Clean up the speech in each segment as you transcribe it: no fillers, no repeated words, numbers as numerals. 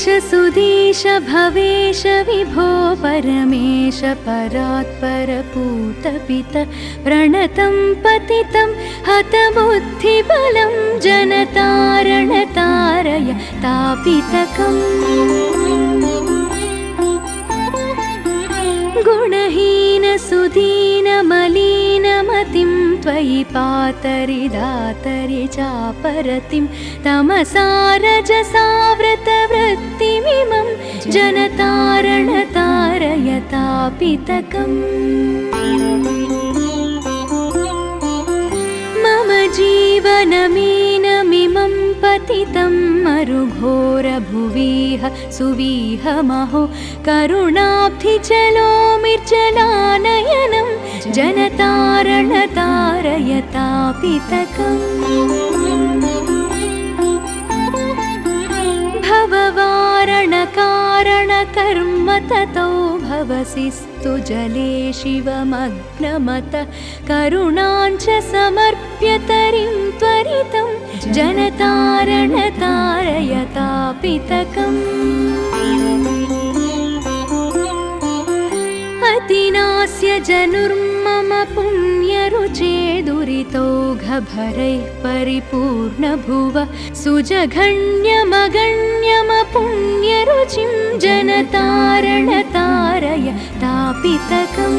सुधीश भवेश विभो परमेश परात्परपूतपित प्रणतं पतितं हतबुद्धिबलं जनतारणतारय तापितकम् गुणहीन सुदीन मलिनमतिं त्वयि पातरि चापरतिं तमसारजसावृतवृत्तिमिमं जनतारणतारय तापितकम् मम जीवनमीनमिमं पतितं मरुघोरभुविह सुविहमहो करुणाब्धिचलोमिर्जलानयनं जनतारणतारय तापितकम् भववारणकारणकर्म ततो भवसिस्तु जले शिवमग्नमत करुणाञ्च समर्प्य तरिं त्वरितं जनतारणतारय तापितकम् अतिनास्य जनुर्मम पुण्यरुचे दुरितौघभरैः परिपूर्णभुव सुजघन्यमगण्यमपुण्यरुचिं जनतारणतारय तापितकम्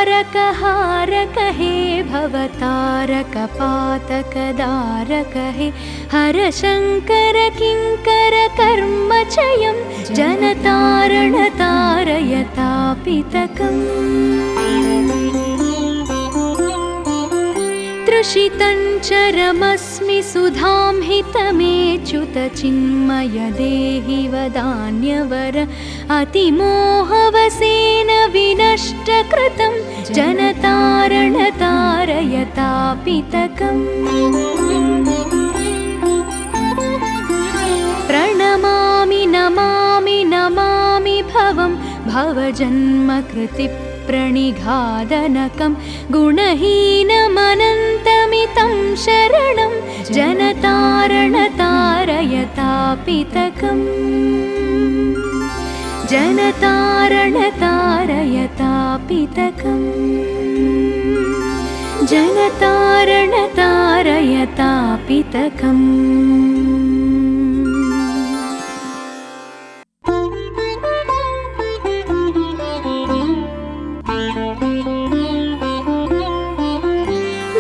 भवकारकनारकहारक हे भवतारकपातकदारक हे हरशङ्कर किङ्कर कर्मचयं जनतारणतारय तापितकम् तृषितं चरमस्मि सुधां हितमेच्युत चिन्मय देहि वदान्यवर अतिमोहवसेन विनष्टकृतं जनतारणतारय तापितकम् प्रणमामि नमामि नमामि भवं भवजन्मकृतिप्रणिघादनकं गुणहीनमनन्तमितं शरणं जनतारणतारय तापितकम् जनतारणतारय तापितकम् जनतारणतारय तापितकम्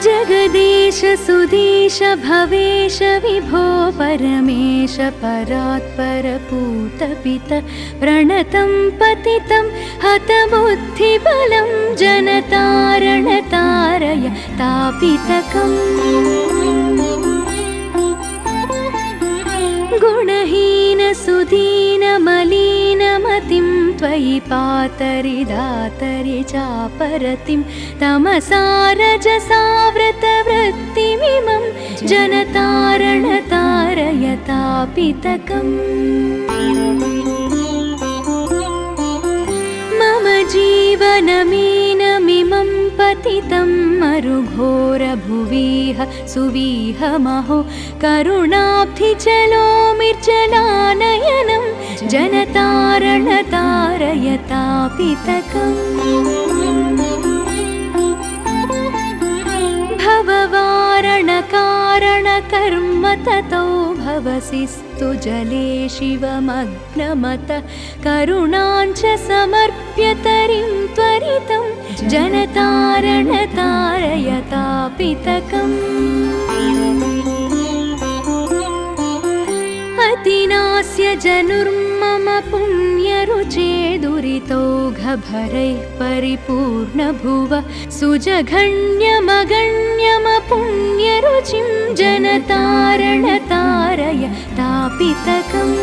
जगदीश सुधीश भवेश विभो परमेश परात्परपूतपित प्रणतं पतितं हतबुद्धिबलं जनतारणतारय तापितकम् गुणहीन सुदीन मलिनमतिं त्वयि पातरि चापरतिं तमसारजसावृतवृत्तिमिमं जनतारणतारय तापितकम् मम जीवनमीनमिमं पतितं मरुघोरभुविह सुविहमहो करुणाब्धिचलोमिर्जलानयनं जनतारणतारय तापितकम् भववारणकारणकर्म ततो भवसिस्तु जले शिवमग्नमत करुणाञ्च समर्प्य तरिं त्वरितं जनतारणतारय तापितकम् अतिनास्य जनुर्मम पुण्यरुचे दुरितौघभरैः परिपूर्णभुव सुजघन्यमगण्यमपुण्यरुचिं जनतारणतारय तापितकम्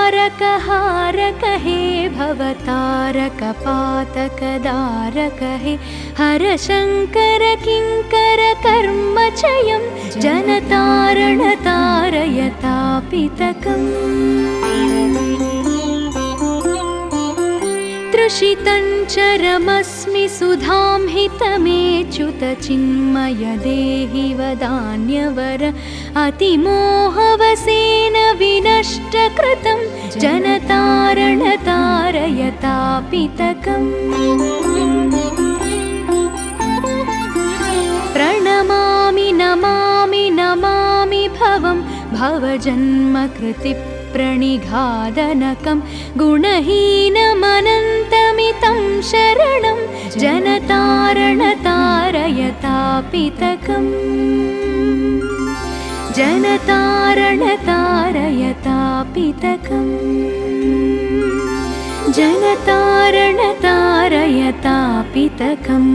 भवकारकनारकहारक हे भवतारकपातकदारक हे हरशङ्कर किङ्कर कर्मचयं जनतारणतारय तापितकम् तृषितं चरमस्मि सुधां हितमेच्युत चिन्मय देहि वदान्यवर अतिमोहवसेन विनष्टकृतं जनतारणतारयतापितकम् प्रणमामि नमामि नमामि भवं भवजन्मकृतिप्रणिघादनकं गुणहीनमनन्तमितं शरणं जनतारणतारयतापितकम् जनतारणतारयतापितकम् जनतारणतारयतापितकम्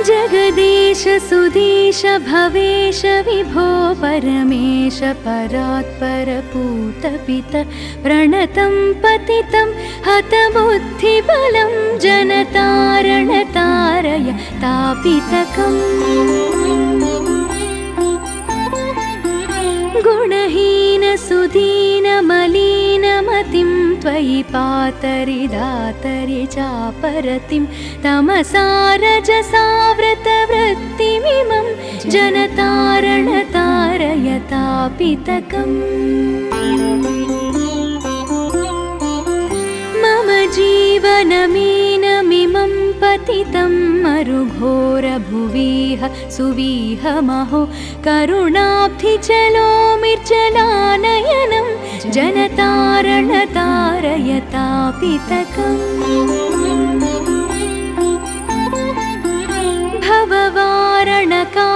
जगदीश सुधीश भवेश विभो परमेश परात्पर पूतपित प्रणतं पतितं हतबुद्धिबलं जनतारणतारयतापितकम् गुणहीन सुदीन मलिनमतिं त्वयि पातरिदातरि चापरतिं तमसारजसावृतवृत्तिमिमं जनतारणतारयतापितकम् मम जीवनमीनमिमं पतितं मरुघोरभुवीह सुवीहमहो करुणाब्धिजलोमिर्जलानयनं जनतारणतारयतापितकम्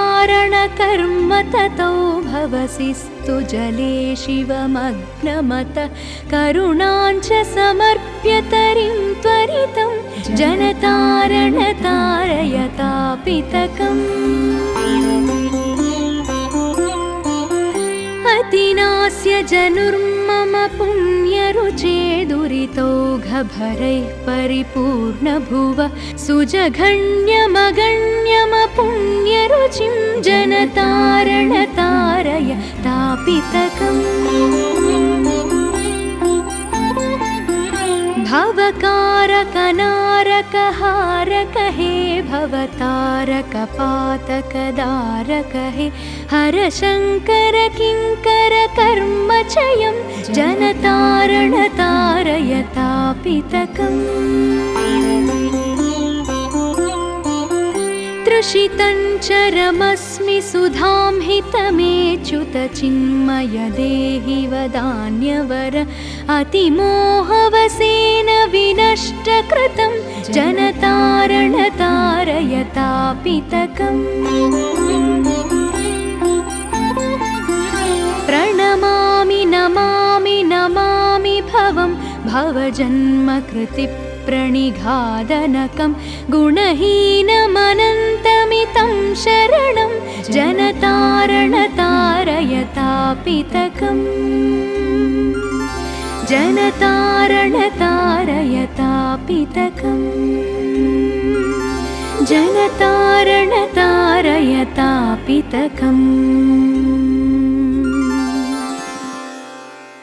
भववारणकारणकर्म ततो भवसिस्तु जले शिवमग्नमत करुणाञ्च समर्प्य तरिं त्वरितं जनतारणतारयतापितकम् अतिनास्य जनुर्मम पुण्यरुचे दुरितौघभरैः परिपूर्णभुव सुजघन्यमगण्यमपुण्यरुचिं जनतारणतारयतापितकम् भवकारकनारकहारक हे भवतारकपातकदारक हे हरशङ्कर किङ्कर कर्मचयं जनतारणतारयतापितकम् तृषितं चरमस्मि सुधां हितमेच्युत चिन्मय देहि वदान्यवर अतिमोहवसेन विनष्टकृतं जनतारणतारयतापितकम् प्रणमामि नमामि नमामि भवं भवजन्मकृतिप्रणिघादनकं गुणहीनमनन्तमितं शरणं जनतारणतारयतापितकम् जनतारणतारयतापितकम् जनतारणतारयतापितकम्